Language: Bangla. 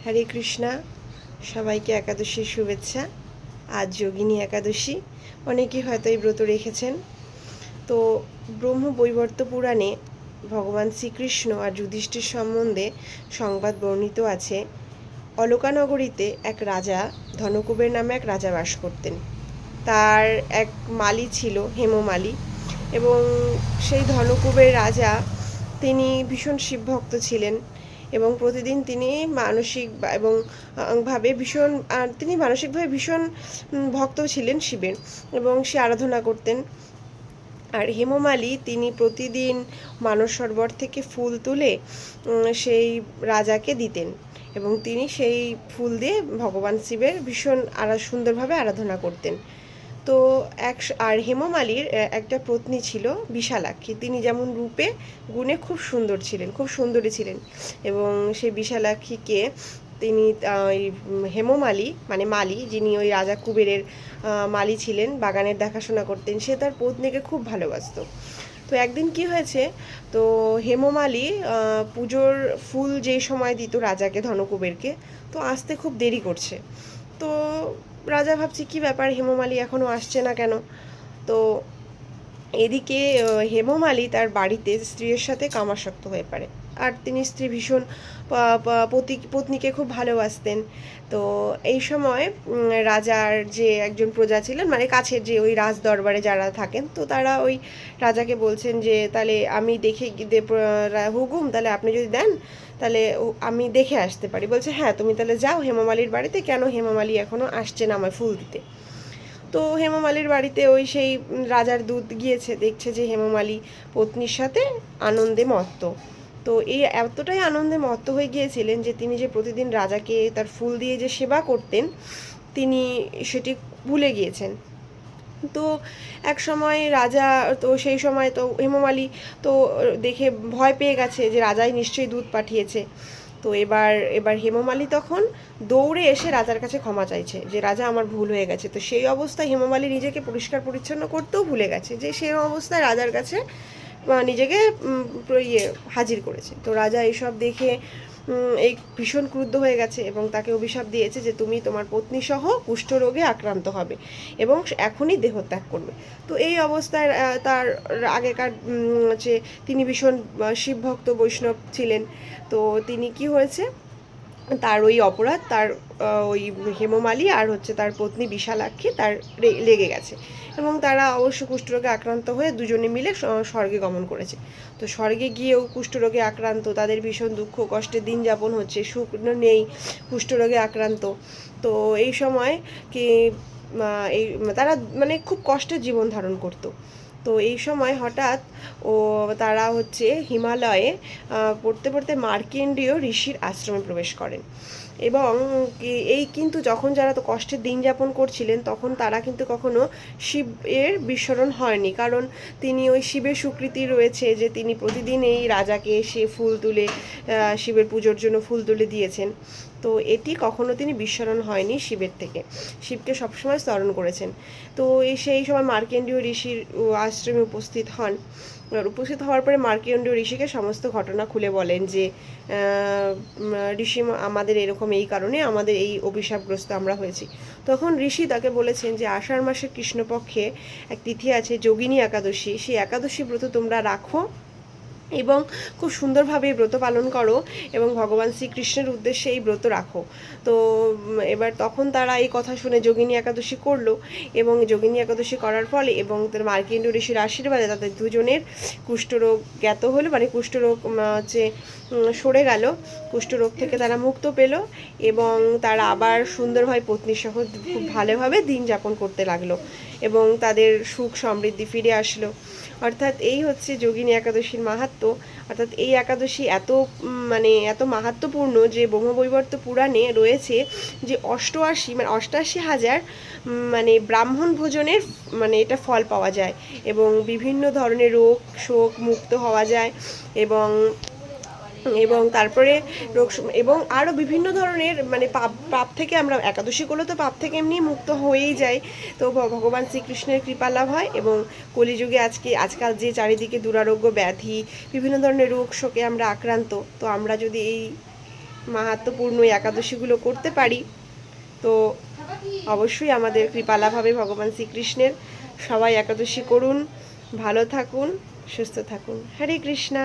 হরে কৃষ্ণা। সবাইকে একাদশীর শুভেচ্ছা। আজ যোগিনী একাদশী। অনেকেই হয়তো এই ব্রত রেখেছেন। তো ব্রহ্মবৈবর্ত পুরাণে ভগবান শ্রীকৃষ্ণ আর যুধিষ্ঠির সম্বন্ধে সংবাদ বর্ণিত আছে। অলকানগরীতে এক রাজা, ধনকুবের নামে এক রাজা বাস করতেন। তার এক মালী ছিল, হেমমালী, এবং সেই ধনকুবের রাজা তিনি ভীষণ শিবভক্ত ছিলেন এবং প্রতিদিন তিনি মানসিক এবং ভাবে ভীষণ তিনি মানসিকভাবে ভীষণ ভক্ত ছিলেন শিবের, এবং সে আরাধনা করতেন। আর হেমমালী তিনি প্রতিদিন মানস সরোবর থেকে ফুল তুলে সেই রাজাকে দিতেন, এবং তিনি সেই ফুল দিয়ে ভগবান শিবের ভীষণ সুন্দরভাবে আরাধনা করতেন। তো আর হেমমালীর একটা পত্নী ছিল বিশালাক্ষী। তিনি যেমন রূপে গুণে খুব সুন্দর ছিলেন, খুব সুন্দরী ছিলেন, এবং সেই বিশালাক্ষীকে তিনি হেমমালী মানে মালী, যিনি ওই রাজা কুবেরের মালী ছিলেন, বাগানের দেখাশোনা করতেন, সে তার পত্নীকে খুব ভালোবাসত। তো একদিন কি হয়েছে, তো হেমমালী পুজোর ফুল যেই সময় দিত রাজাকে, ধনকুবেরকে, তো আসতে খুব দেরি করছে। তো রাজা ভাবছে কি ব্যাপার, হেমমালী এখনও আসছে না কেন। তো এদিকে হেমমালী তার বাড়িতে স্ত্রীর সাথে কামাসক্ত হয়ে পড়ে। আর তিনি স্ত্রী ভীষণ পত্নীকে খুব ভালোবাসতেন। তো এই সময় রাজার যে একজন প্রজা ছিলেন, মানে কাছের যে ওই রাজ দরবারে যারা থাকেন, তো তারা ওই রাজাকে বলছেন যে তাহলে আমি দেখে হুকুম, তাহলে আপনি যদি দেন তাহলে আমি দেখে আসতে পারি। বলছে হ্যাঁ, তুমি তাহলে যাও হেমমালীর বাড়িতে, কেন হেমমালী এখনও আসছে না আমায় ফুল দিতে। তো হেমমালীর বাড়িতে ওই সেই রাজার দূত গিয়েছে, দেখছে যে হেমমালী পত্নীর সাথে আনন্দে মত্ত। তো এই এতটাই আনন্দে মত্ত হয়ে গিয়েছিলেন যে তিনি যে প্রতিদিন রাজাকে তার ফুল দিয়ে যে সেবা করতেন, তিনি সেটি ভুলে গিয়েছেন। তো এক সময় রাজা, তো সেই সময় তো হেমমালী তো দেখে ভয় পেয়ে গেছে যে রাজাই নিশ্চয়ই দূত পাঠিয়েছে। তো এবার হেমমালী তখন দৌড়ে এসে রাজার কাছে ক্ষমা চাইছে যে রাজা, আমার ভুল হয়ে গেছে। তো সেই অবস্থায় হেমমালী নিজেকে পরিষ্কার পরিচ্ছন্ন করতেও ভুলে গেছে, যে সেই অবস্থায় রাজার কাছে নিজেকে হাজির করেছে। তো রাজা এইসব দেখে এই ভীষণ ক্রুদ্ধ হয়ে গেছে এবং তাকে অভিশাপ দিয়েছে যে তুমি তোমার পত্নী সহ কুষ্ঠরোগে আক্রান্ত হবে এবং এখনই দেহত্যাগ করবে। তো এই অবস্থায় তার আগেকার যে তিনি ভীষণ শিবভক্ত বৈষ্ণব ছিলেন, তো তিনি কি হয়েছে, তার ওই অপরাধ তার ওই হেমমালী আর তার পত্নী বিশালাক্ষী তার লেগে গেছে, এবং তারা অবশ্য কুষ্ঠরোগে আক্রান্ত হয়ে দুজনে মিলে স্বর্গে গমন করেছে। তো স্বর্গে গিয়েও কুষ্ঠরোগে আক্রান্ত, তাদের ভীষণ দুঃখ কষ্টে দিন যাপন হচ্ছে, সুখ নেই, কুষ্ঠরোগে আক্রান্ত। তো এই সময় কি এই তারা মানে খুব কষ্টের জীবন ধারণ করতো। তো এই সময় হঠাৎ তারা হিমালয়ে পড়তে পড়তে মার্কেন্ডীয় ঋষির আশ্রমে প্রবেশ করেন, এবং কিন্তু যখন যারা তো কষ্টের দিন যাপন করছিলেন, তখন তারা কিন্তু কখনো শিবের বিস্মরণ হয়নি, কারণ তিনি ওই শিবের স্বীকৃতি রয়েছে যে তিনি প্রতিদিন এই রাজাকে সে ফুল তুলে শিবের পুজোর জন্য ফুল তুলে দিয়েছেন। তো এটি কখনো তিনি বিস্মরণ হয়নি শিবের থেকে, শিবকে সবসময় স্মরণ করেছেন। তো সেই সময় মার্কেন্ডীয় ঋষির আশ্রমে উপস্থিত হন। উপস্থিত হওয়ার পরে মার্কেন্ডীয় ঋষিকে সমস্ত ঘটনা খুলে বলেন যে ঋষি, আমাদের এরকম এই কারণে আমাদের এই অভিশাপগ্রস্ত আমরা হয়েছি। তখন ঋষি তাকে বলেছেন যে আষাঢ় মাসের কৃষ্ণপক্ষে এক তিথি আছে যোগিনী একাদশী, সেই একাদশী ব্রত তোমরা রাখো এবং খুব সুন্দরভাবে এই ব্রত পালন করো এবং ভগবান শ্রীকৃষ্ণের উদ্দেশ্যে এই ব্রত রাখো। তো এবার তখন তারা এই কথা শুনে যোগিনী একাদশী করলো, এবং যোগিনী একাদশী করার ফলে এবং তার মার্কেন্ডীয় ঋষির আশীর্বাদে তাদের দুজনের কুষ্ঠরোগ জ্ঞাত হলো, মানে কুষ্ঠরোগ সরে গেল, কুষ্ঠরোগ থেকে তারা মুক্ত পেল, এবং তারা আবার সুন্দরভাবে পত্নীর সহ খুব ভালোভাবে দিন যাপন করতে লাগলো, এবং তাদের সুখ সমৃদ্ধি ফিরে আসলো। অর্থাৎ এই যোগিনী একাদশীর মাহাত্ম্য। অর্থাৎ এই একাদশী এত এত মাহাত্ম্যপূর্ণ যে ব্রহ্মবৈবর্ত পুরাণে রয়েছে যে 88,000 ব্রাহ্মণ ভোজনের এটা ফল পাওয়া যায়, এবং বিভিন্ন ধরনের রোগ শোক মুক্ত হওয়া যায়, এবং তারপরে রোগ এবং আরও বিভিন্ন ধরনের পাপ থেকে আমরা একাদশী করলে তো পাপ থেকে এমনি মুক্ত হয়েই যায়। তো ভগবান শ্রীকৃষ্ণের কৃপা লাভ হয়, এবং কলিযুগে আজকাল যে চারিদিকে দুরারোগ্য ব্যাধি, বিভিন্ন ধরনের রোগ শোকে আমরা আক্রান্ত, তো আমরা যদি এই মাহাত্ম্যপূর্ণ এই একাদশীগুলো করতে পারি, তো অবশ্যই আমাদের কৃপালাভ হবে ভগবান শ্রীকৃষ্ণের। সবাই একাদশী করুন, ভালো থাকুন, সুস্থ থাকুন। হরে কৃষ্ণা।